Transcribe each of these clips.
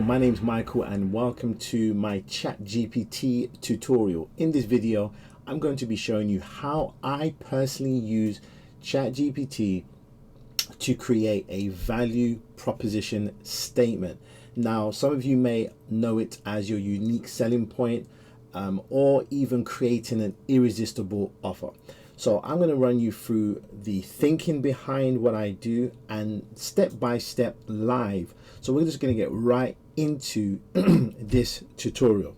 my name is Michael and welcome to my ChatGPT tutorial. In this video, I'm going to be showing you how I personally use ChatGPT to create a value proposition statement. Now, some of you may know it as your unique selling point or even creating an irresistible offer. So I'm going to run you through the thinking behind what I do and step by step live. So we're just going to get right into this tutorial.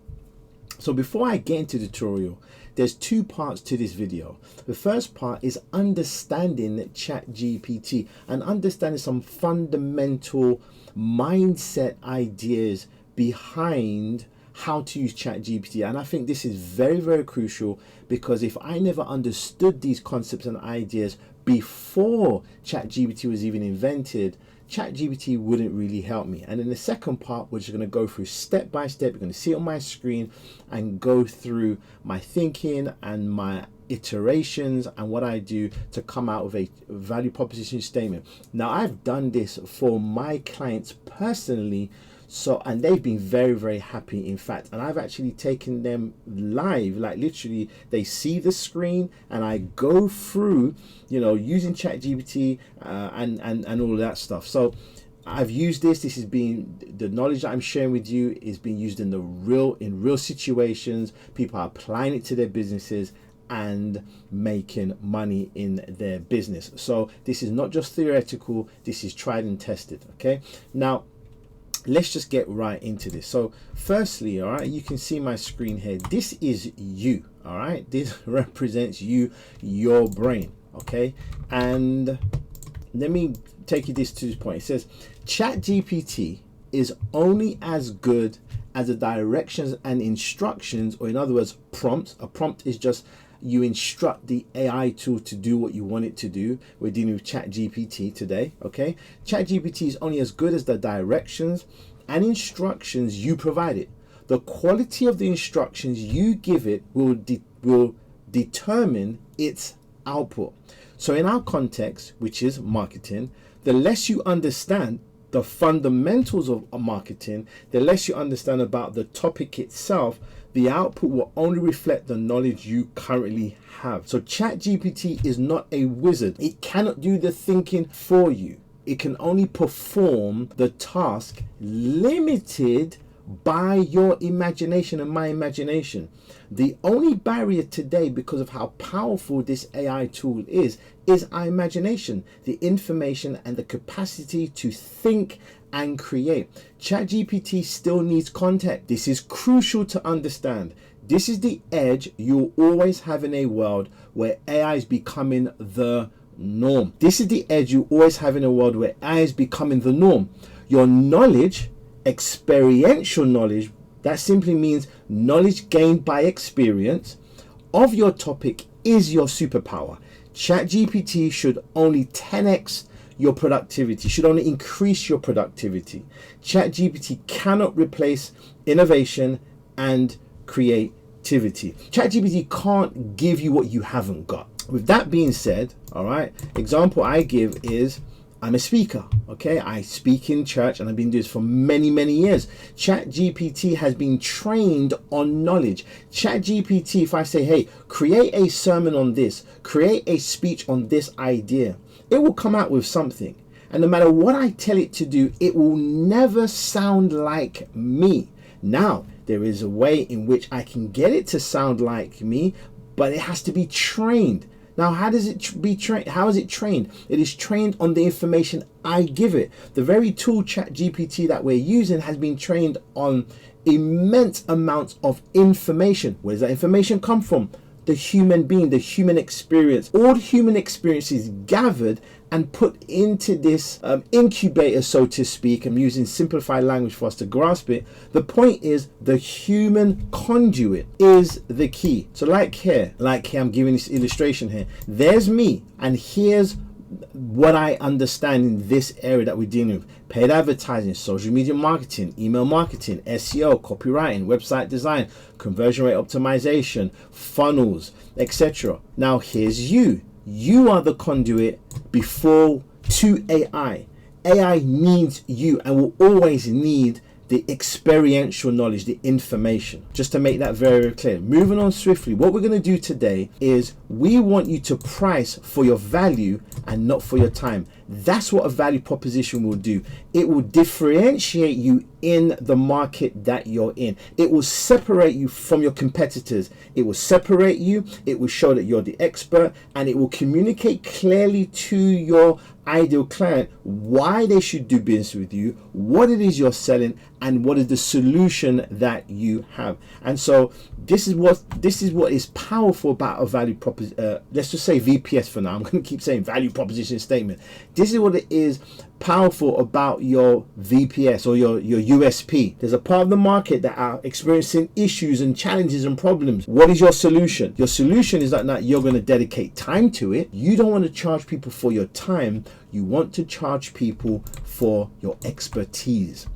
So before I get into the tutorial, there's two parts to this video. The first part is understanding ChatGPT and understanding some fundamental mindset ideas behind how to use ChatGPT. And I think this is very, very crucial, because if I never understood these concepts and ideas before ChatGPT was even invented, ChatGPT wouldn't really help me. And in the second part, we're just going to go through step by step. You're going to see it on my screen and go through my thinking and my iterations and what I do to come out with a value proposition statement. Now, I've done this for my clients personally, and they've been very, very happy, in fact. And I've actually taken them live, like literally they see the screen and I go through, using ChatGPT and all of that stuff. So I've used this. This has been the knowledge that I'm sharing with you is being used in real situations. People are applying it to their businesses and making money in their business. So this is not just theoretical. This is tried and tested. Okay. Now, let's just get right into this. So firstly, all right, you can see my screen here. This is you, all right? This represents you, your brain, okay? And let me take you to this point. It says, ChatGPT is only as good as the directions and instructions, or in other words, prompts. A prompt is just you instruct the AI tool to do what you want it to do. We're dealing with ChatGPT today, okay? ChatGPT is only as good as the directions and instructions you provide it. The quality of the instructions you give it will determine its output. So in our context, which is marketing, the less you understand the fundamentals of marketing, the less you understand about the topic itself, the output will only reflect the knowledge you currently have. So ChatGPT is not a wizard. It cannot do the thinking for you. It can only perform the task limited by your imagination and my imagination. The only barrier today, because of how powerful this AI tool is our imagination, the information and the capacity to think and create. ChatGPT still needs context. This is crucial to understand. This is the edge you'll always have in a world where AI is becoming the norm. This is the edge you always have in a world where AI is becoming the norm. Your knowledge, experiential knowledge, that simply means knowledge gained by experience of your topic, is your superpower. ChatGPT should only 10x your productivity, should only increase your productivity. ChatGPT cannot replace innovation and creativity. ChatGPT can't give you what you haven't got. With that being said, all right, example I give is I'm a speaker, okay? I speak in church and I've been doing this for many, many years. ChatGPT has been trained on knowledge. ChatGPT, if I say, hey, create a sermon on this, create a speech on this idea, it will come out with something. And no matter what I tell it to do, it will never sound like me. Now, there is a way in which I can get it to sound like me, but it has to be trained. Now, how does it be trained? How is it trained? It is trained on the information I give it. The very tool ChatGPT that we're using has been trained on immense amounts of information. Where does that information come from? The human being, the human experience. All human experience is gathered and put into this incubator, so to speak. I'm using simplified language for us to grasp it. The point is the human conduit is the key. So like here, I'm giving this illustration here. There's me, and here's what I understand in this area that we're dealing with: paid advertising, social media marketing, email marketing, SEO, copywriting, website design, conversion rate optimization, funnels, etc. Now here's you. You are the conduit before to AI. AI needs you and will always need the experiential knowledge, the information. Just to make that very, very clear. Moving on swiftly, what we're going to do today is we want you to price for your value and not for your time. That's what a value proposition will do. It will differentiate you in the market that you're in. It will separate you from your competitors. It will separate you. It will show that you're the expert, and it will communicate clearly to your ideal client why they should do business with you, what it is you're selling, and what is the solution that you have. And so this is what is powerful about a value proposition. Let's just say VPS for now. I'm going to keep saying value proposition statement. This is what it is powerful about your VPS or your USP. There's a part of the market that are experiencing issues and challenges and problems. What is your solution? Your solution is that you're going to dedicate time to it. You don't want to charge people for your time. You want to charge people for your expertise.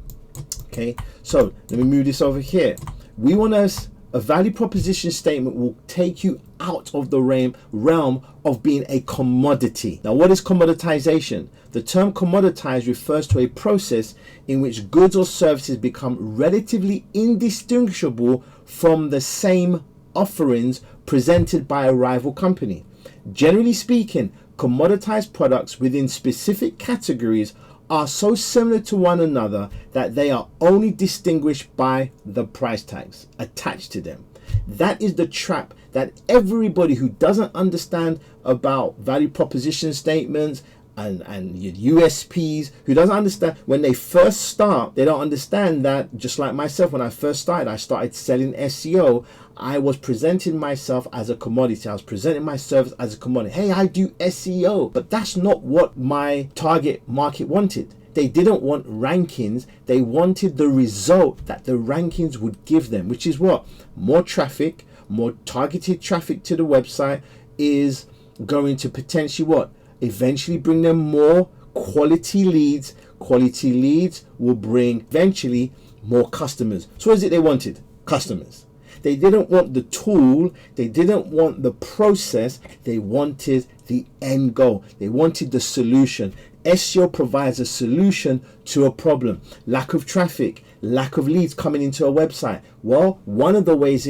Okay, so let me move this over here. We want a value proposition statement will take you out of the realm of being a commodity. Now, what is commoditization? The term commoditize refers to a process in which goods or services become relatively indistinguishable from the same offerings presented by a rival company. Generally speaking, commoditized products within specific categories are so similar to one another that they are only distinguished by the price tags attached to them. That is the trap that everybody who doesn't understand about value proposition statements and your USPs, who doesn't understand when they first start, they don't understand that. Just like myself, when I first started, I started selling SEO. I was presenting myself as a commodity. I was presenting my service as a commodity. Hey, I do SEO, but that's not what my target market wanted. They didn't want rankings. They wanted the result that the rankings would give them, which is what? More traffic, more targeted traffic to the website is going to potentially what? Eventually bring them more quality leads. Quality leads will bring eventually more customers. So what is it they wanted? Customers. They didn't want the tool. They didn't want the process. They wanted the end goal. They wanted the solution. SEO provides a solution to a problem. Lack of traffic, lack of leads coming into a website. Well, one of the ways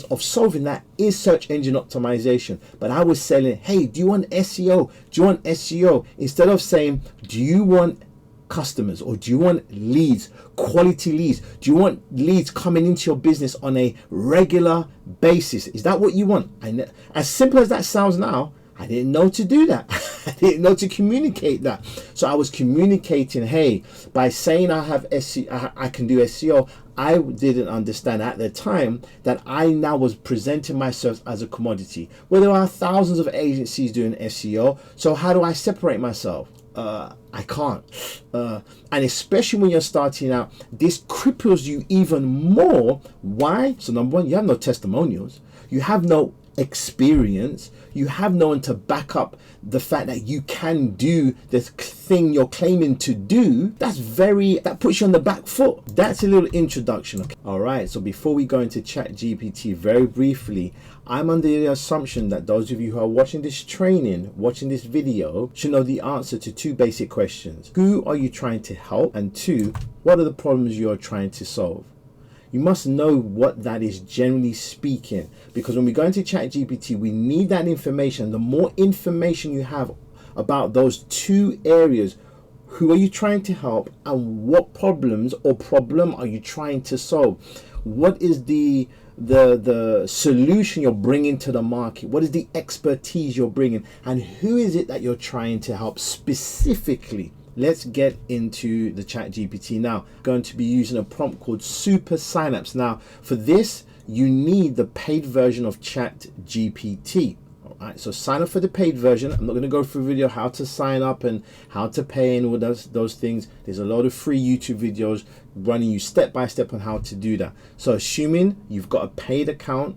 of solving that is search engine optimization. But I was selling, hey, do you want SEO? Do you want SEO? Instead of saying, do you want customers, or do you want leads, quality leads? Do you want leads coming into your business on a regular basis? Is that what you want? And as simple as that sounds now, I didn't know to do that. I didn't know to communicate that. So I was communicating, hey, by saying I have SEO, I can do SEO. I didn't understand at the time that I now was presenting myself as a commodity. Well, there are thousands of agencies doing SEO. So how do I separate myself? I can't. And especially when you're starting out, this cripples you even more. Why? So number one, you have no testimonials. You have no experience. You have no one to back up the fact that you can do the thing you're claiming to do. That puts you on the back foot. That's a little introduction. Okay. All right. So before we go into ChatGPT, very briefly, I'm under the assumption that those of you who are watching this training, watching this video, should know the answer to two basic questions. Who are you trying to help? And two, what are the problems you're trying to solve? You must know what that is, generally speaking, because when we go into ChatGPT, we need that information. The more information you have about those two areas, who are you trying to help and what problems or problem are you trying to solve? What is the solution you're bringing to the market? What is the expertise you're bringing? And who is it that you're trying to help specifically? Let's get into the ChatGPT now. I'm going to be using a prompt called Super Synapse. Now, for this, you need the paid version of ChatGPT. All right, so sign up for the paid version. I'm not going to go through a video how to sign up and how to pay and all those things. There's a lot of free YouTube videos running you step by step on how to do that. So assuming you've got a paid account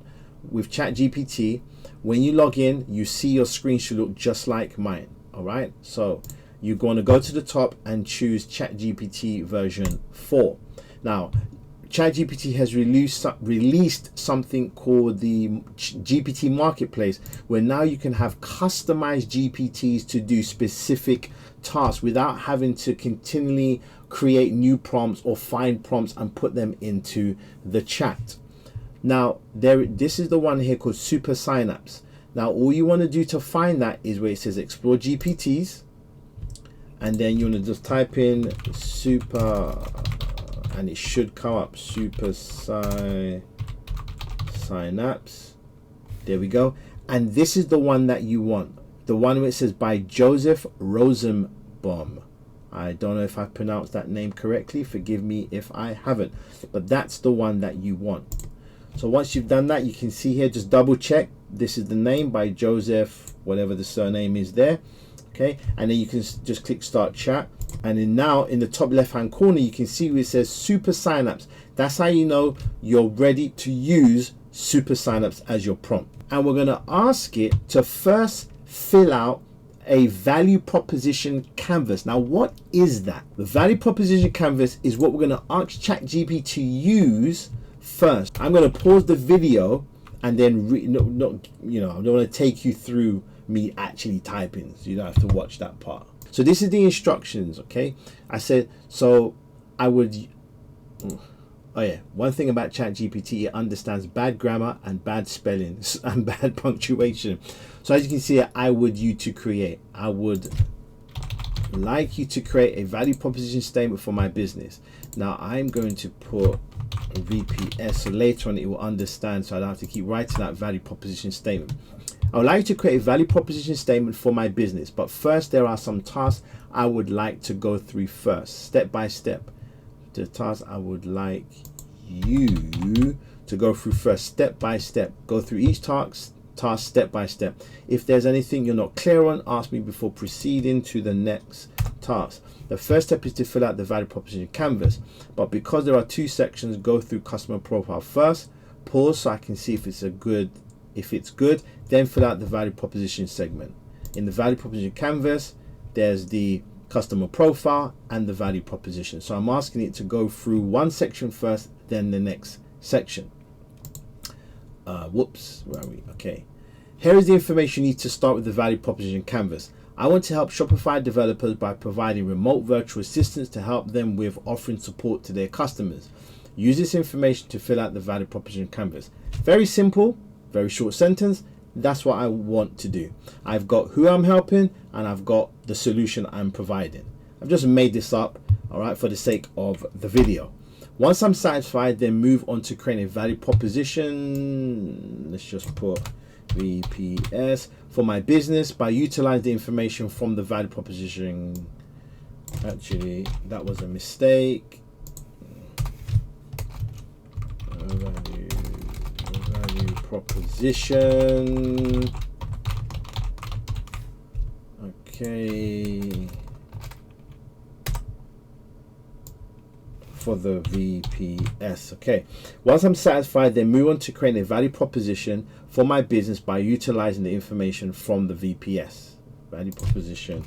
with ChatGPT, when you log in, you see your screen should look just like mine. All right, so you're going to go to the top and choose ChatGPT version 4. Now, ChatGPT has released something called the GPT Marketplace, where now you can have customized GPTs to do specific tasks without having to continually create new prompts or find prompts and put them into the chat. Now this is the one here called Super Synapse. Now all you want to do to find that is where it says explore GPTs, and then you want to just type in super, and it should come up, Super Synapse. There we go. And this is the one that you want, the one where it says by Joseph Rosenbaum. I don't know if I pronounced that name correctly, forgive me if I haven't, but that's the one that you want. So once you've done that, you can see here, just double check, this is the name by Joseph, whatever the surname is there. Okay, and then you can just click start chat, and then now in the top left hand corner you can see where it says Super Synapse. That's how you know you're ready to use Super Synapse as your prompt. And we're going to ask it to first fill out a value proposition canvas. Now what is that? The value proposition canvas is what we're going to ask ChatGPT to use first. I'm going to pause the video and then I don't want to take you through me actually typing, so you don't have to watch that part. So this is the instructions. Okay, I said, so I would, oh yeah, one thing about ChatGPT, it understands bad grammar and bad spelling and bad punctuation. So as you can see, I would like you to create a value proposition statement for my business. Now I'm going to put VPS, so later on it will understand, so I don't have to keep writing that value proposition statement. I would like to create a value proposition statement for my business, but first there are some tasks I would like to go through first, step by step. The tasks I would like you to go through first, step by step. Go through each task step by step. If there's anything you're not clear on, ask me before proceeding to the next task. The first step is to fill out the value proposition canvas, but because there are two sections, go through customer profile first, pause so I can see if it's good, then fill out the value proposition segment. In the value proposition canvas, there's the customer profile and the value proposition. So I'm asking it to go through one section first, then the next section. Whoops, where are we? Okay. Here is the information you need to start with the value proposition canvas. I want to help Shopify developers by providing remote virtual assistants to help them with offering support to their customers. Use this information to fill out the value proposition canvas. Very simple, very short sentence. That's what I want to do. I've got who I'm helping and I've got the solution I'm providing. I've just made this up, all right, for the sake of the video. Once I'm satisfied, then move on to create a value proposition. Let's just put VPS for my business by utilizing the information from the value proposition. Actually, that was a mistake. Value proposition. Okay. For the VPS. Okay. Once I'm satisfied, then move on to create a value proposition for my business by utilizing the information from the VPS. Value proposition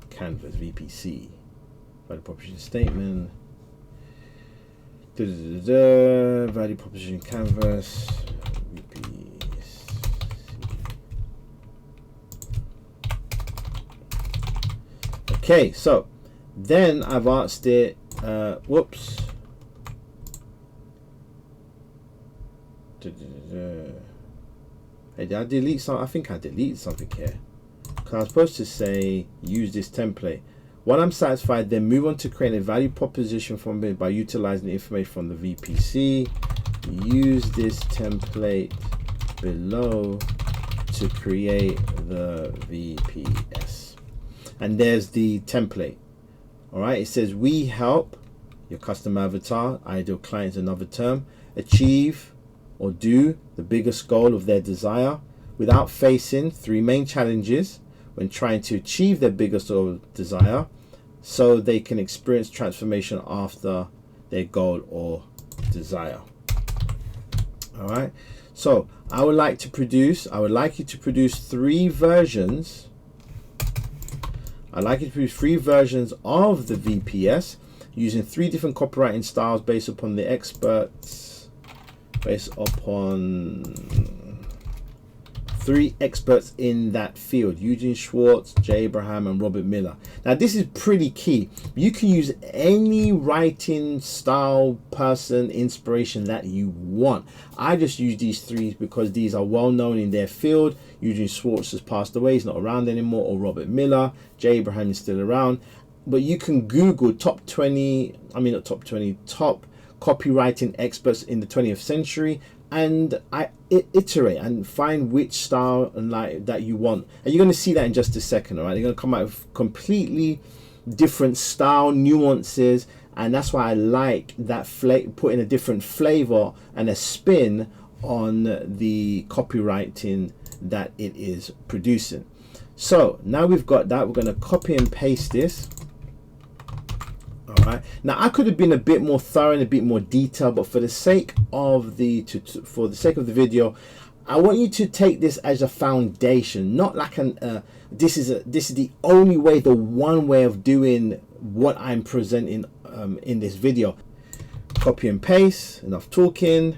canvas, VPC. Value proposition statement. Value proposition canvas. VPC. Okay, so then I've asked it, whoops. Hey, did I delete something? I think I deleted something here. Because I was supposed to say, use this template. When I'm satisfied, then move on to create a value proposition from it by utilizing the information from the VPC. Use this template below to create the VPS. And there's the template. All right, it says we help your customer avatar, ideal client is another term, achieve or do the biggest goal of their desire without facing three main challenges when trying to achieve their biggest or desire, so they can experience transformation after their goal or desire. All right, so I would like you to produce three versions. I'd like you to produce three versions of the VPS using three different copywriting styles based upon the experts, based upon 3 experts in that field: Eugene Schwartz, Jay Abraham, and Robert Miller. Now this is pretty key. You can use any writing style, person, inspiration that you want. I just use these 3 because these are well known in their field. Eugene Schwartz has passed away, he's not around anymore, or Robert Miller. Jay Abraham is still around. But you can Google top copywriting experts in the 20th century, and iterate and find which style and like that you want, and you're going to see that in just a second. All right, they're going to come out with completely different style nuances, and that's why I like that putting a different flavor and a spin on the copywriting that it is producing. So now we've got that, we're going to copy and paste this. Right. Now I could have been a bit more thorough and a bit more detailed, but for the sake of the video, I want you to take this as a foundation, not like this is the only way, the one way of doing what I'm presenting in this video. Copy and paste, enough talking,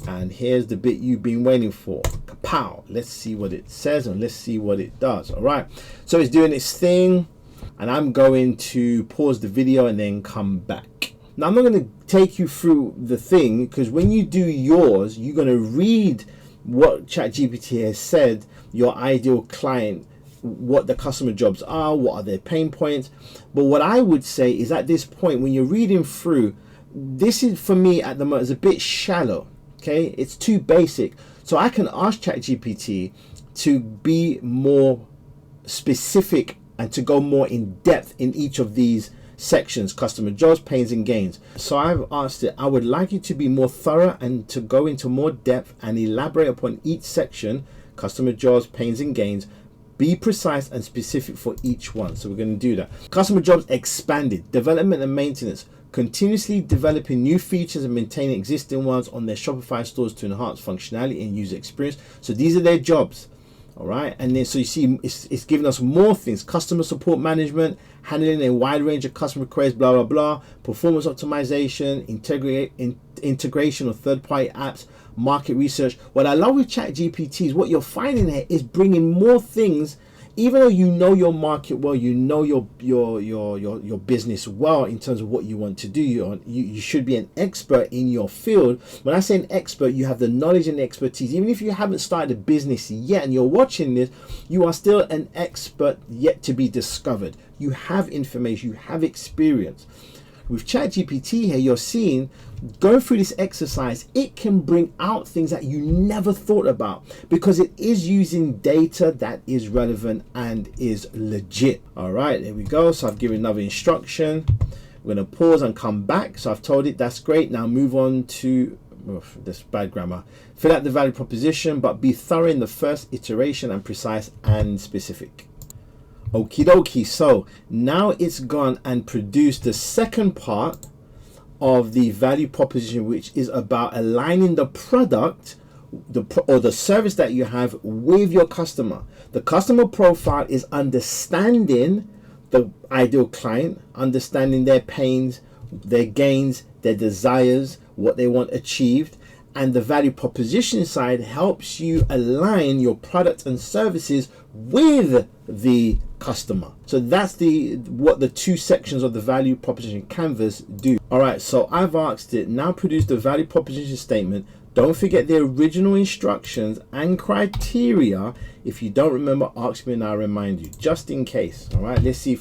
and here's the bit you've been waiting for. Kapow! Let's see what it says and let's see what it does. All right, so it's doing its thing. And I'm going to pause the video and then come back. Now I'm not going to take you through the thing, because when you do yours, you're going to read what ChatGPT has said, your ideal client, what the customer jobs are, what are their pain points. But what I would say is, at this point, when you're reading through, this is, for me at the moment, is a bit shallow. Okay, it's too basic. So I can ask ChatGPT to be more specific and to go more in depth in each of these sections: customer jobs, pains and gains. So I've asked it, I would like you to be more thorough and to go into more depth and elaborate upon each section: customer jobs, pains and gains. Be precise and specific for each one. So we're going to do that. Customer jobs expanded: development and maintenance, continuously developing new features and maintaining existing ones on their Shopify stores to enhance functionality and user experience. So these are their jobs. All right, and then so you see it's giving us more things: customer support management, handling a wide range of customer queries, blah blah blah, performance optimization, integration of third-party apps, market research. What I love with ChatGPT is what you're finding here is bringing more things. Even though you know your market well, you know your business well in terms of what you want to do. You should be an expert in your field. When I say an expert, you have the knowledge and the expertise. Even if you haven't started a business yet and you're watching this, you are still an expert yet to be discovered. You have information, you have experience. With ChatGPT here, you're seeing, going through this exercise, it can bring out things that you never thought about, because it is using data that is relevant and is legit. All right, there we go. So I've given another instruction. We're going to pause and come back. So I've told it that's great. Now move on to this bad grammar. Fill out the value proposition, but be thorough in the first iteration and precise and specific. Okie dokie. So now it's gone and produced the second part of the value proposition, which is about aligning the product or the service that you have with your customer. The customer profile is understanding the ideal client, understanding their pains, their gains, their desires, what they want achieved. And the value proposition side helps you align your products and services with the customer. So that's what the 2 sections of the value proposition canvas do. All right, so I've asked it, now produce the value proposition statement. Don't forget the original instructions and criteria. If you don't remember, ask me and I'll remind you, just in case. All right, let's see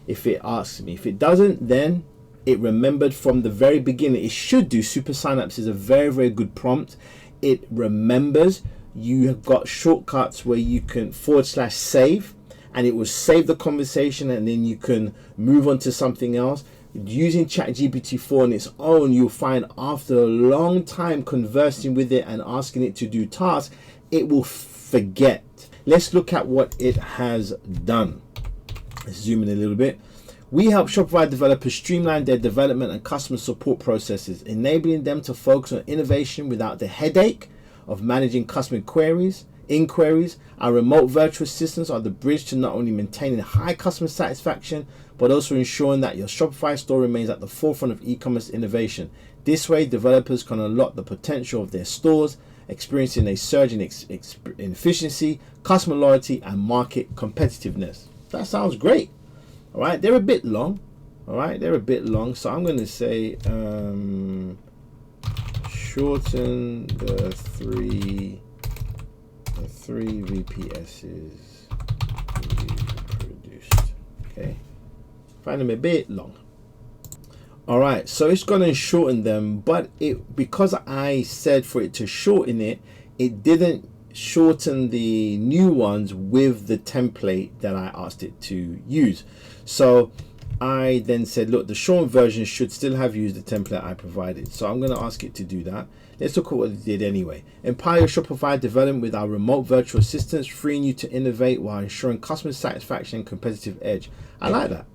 if it asks me. If it doesn't, then it remembered from the very beginning. It should do. Super Synapse is a very, very good prompt. It remembers. You have got shortcuts where you can /save, and it will save the conversation, and then you can move on to something else. Using ChatGPT 4 on its own, you'll find after a long time conversing with it and asking it to do tasks, it will forget. Let's look at what it has done. Let's zoom in a little bit. We help Shopify developers streamline their development and customer support processes, enabling them to focus on innovation without the headache of managing customer inquiries. Our remote virtual assistants are the bridge to not only maintaining high customer satisfaction, but also ensuring that your Shopify store remains at the forefront of e-commerce innovation. This way, developers can unlock the potential of their stores experiencing a surge in efficiency, customer loyalty, and market competitiveness. That sounds great. All right, they're a bit long. All right, they're a bit long, so I'm going to say shorten the three VPSs produced. Okay, find them a bit long. All right, so it's going to shorten them, but because I said for it to shorten it, it didn't shorten the new ones with the template that I asked it to use. So I then said, look, the shortened version should still have used the template I provided. So I'm going to ask it to do that. Let's look at what it did anyway. Empower your Shopify development with our remote virtual assistants, freeing you to innovate while ensuring customer satisfaction and competitive edge. I like that.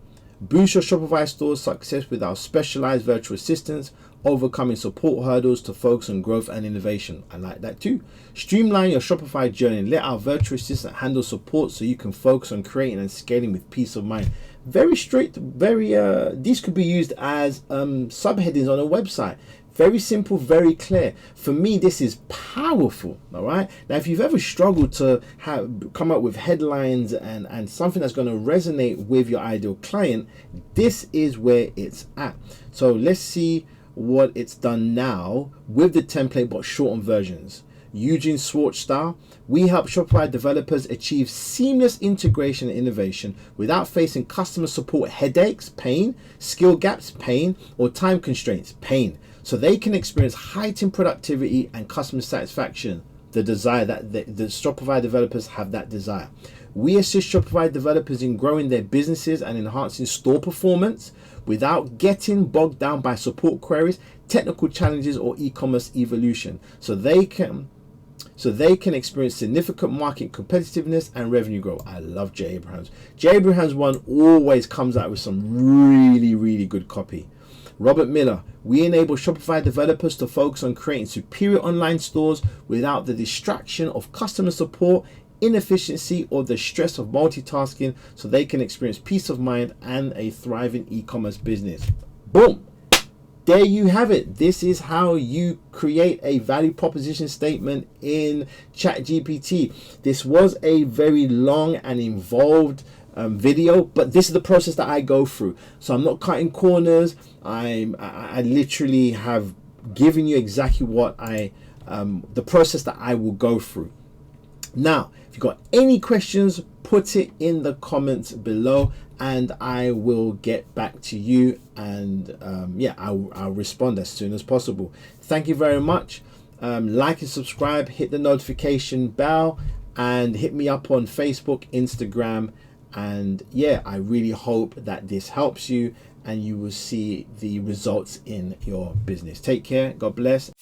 Boost your Shopify store's success with our specialized virtual assistants, overcoming support hurdles to focus on growth and innovation. I like that too. Streamline your Shopify journey. Let our virtual assistant handle support so you can focus on creating and scaling with peace of mind. Very straight, these could be used as subheadings on a website. Very simple, very clear. For me, this is powerful. All right. Now, if you've ever struggled to come up with headlines and something that's going to resonate with your ideal client, this is where it's at. So let's see what it's done now with the template but shortened versions. Eugene Schwartz style. We help Shopify developers achieve seamless integration and innovation without facing customer support headaches, pain, skill gaps, pain, or time constraints, pain, so they can experience heightened productivity and customer satisfaction, the desire that the Shopify developers have that desire. We assist Shopify developers in growing their businesses and enhancing store performance without getting bogged down by support queries, technical challenges, or e-commerce evolution, so they can experience significant market competitiveness and revenue growth. I love Jay Abrahams. Jay Abrahams one always comes out with some really good copy. Robert Miller, we enable Shopify developers to focus on creating superior online stores without the distraction of customer support, inefficiency, or the stress of multitasking, so they can experience peace of mind and a thriving e-commerce business. Boom. There you have it. This is how you create a value proposition statement in ChatGPT. This was a very long and involved video, but this is the process that I go through. So I'm not cutting corners. I literally have given you exactly what the process that I will go through. Now, if you've got any questions, put it in the comments below and I will get back to you, and I'll respond as soon as possible. Thank you very much. Like and subscribe, hit the notification bell, and hit me up on Facebook, Instagram, and I really hope that this helps you and you will see the results in your business. Take care. God bless.